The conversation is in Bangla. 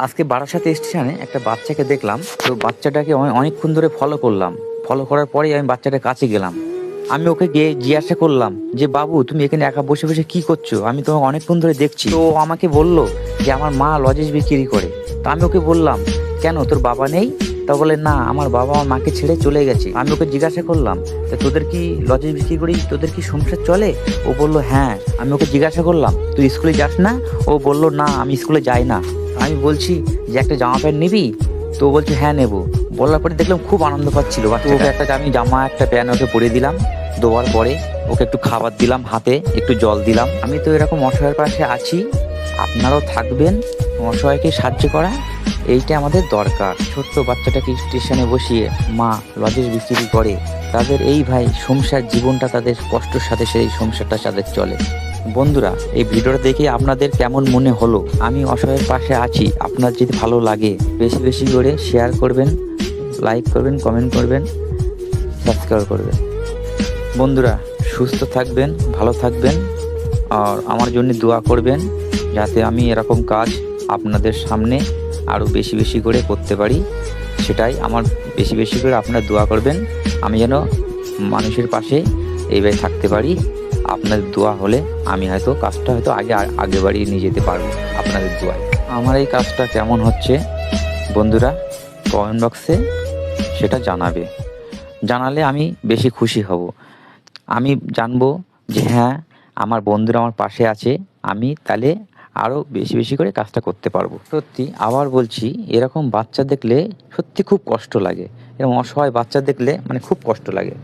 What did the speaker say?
আজকে বারাসাত স্টেশনে একটা বাচ্চাকে দেখলাম। তো বাচ্চাটাকে অনেকক্ষণ ধরে ফলো করলাম। ফলো করার পরেই আমি বাচ্চাটার কাছে গেলাম। আমি ওকে গিয়ে জিজ্ঞাসা করলাম যে, বাবু তুমি এখানে একা বসে বসে কি করছো? আমি তোমাকে অনেকক্ষণ ধরে দেখছি। তো ও আমাকে বলল যে আমার মা লজেন্স বিক্রি করে। তো আমি ওকে বললাম, কেন তোর বাবা নেই? তা বলে, না আমার বাবা আমার মাকে ছেড়ে চলে গেছে। আমি ওকে জিজ্ঞাসা করলাম, তা তোদের কি লজেন্স বিক্রি করি তোদের কি সংসার চলে? ও বলল হ্যাঁ। আমি ওকে জিজ্ঞাসা করলাম, তুই স্কুলে যাস না? ও বলল, না আমি স্কুলে যাই না। আমি বলছি যে একটা জামা প্যান্ট নিবি? তো ও বলছে হ্যাঁ নেবো। বলার পরে দেখলাম খুব আনন্দ পাচ্ছিল। ওকে একটা আমি জামা একটা প্যান্ট ওকে পরিয়ে দিলাম। দেওয়ার পরে ওকে একটু খাবার দিলাম, হাতে একটু জল দিলাম। আমি তো এরকম অসহায়ের পাশে আছি, আপনারাও থাকবেন। অসহায়কে সাহায্য করা এইটা আমাদের দরকার। ছোট্ট বাচ্চাটাকে স্টেশনে বসিয়ে মা লজেন্স বিক্রি করে। তাদের এই ভাই সংসার জীবনটা তাদের কষ্টের সাথে সেই সংসারটা তাদের চলে। বন্ধুরা, এই ভিডিওটা দেখে আপনাদের কেমন মনে হলো? আমি অসহায়ের পাশে আছি। আপনার যদি ভালো লাগে বেশি বেশি করে শেয়ার করবেন, লাইক করবেন, কমেন্ট করবেন, সাবস্ক্রাইব করবেন। বন্ধুরা, সুস্থ থাকবেন, ভালো থাকবেন, আর আমার জন্য দোয়া করবেন যাতে আমি এরকম কাজ আপনাদের সামনে আরও বেশি বেশি করে করতে পারি। সেটাই আমার বেশি বেশি করে আপনারা দোয়া করবেন, আমি যেন মানুষের পাশে এইভাবে থাকতে পারি। আপনাদের দোয়া হলে আমি হয়তো কাজটা আগে বাড়িয়ে নিয়ে যেতে পারবো আপনাদের দোয়ায়। আমার এই কাজটা কেমন হচ্ছে বন্ধুরা, কমেন্ট বক্সে সেটা জানালে আমি বেশি খুশি হব। আমি জানবো যে হ্যাঁ, আমার বন্ধুরা আমার পাশে আছে। আমি তাহলে আরও বেশি বেশি করে কাজটা করতে পারবো। সত্যি আবার বলছি, এরকম বাচ্চা দেখলে সত্যি খুব কষ্ট লাগে। এরকম অসহায় বাচ্চা দেখলে মানে খুব কষ্ট লাগে।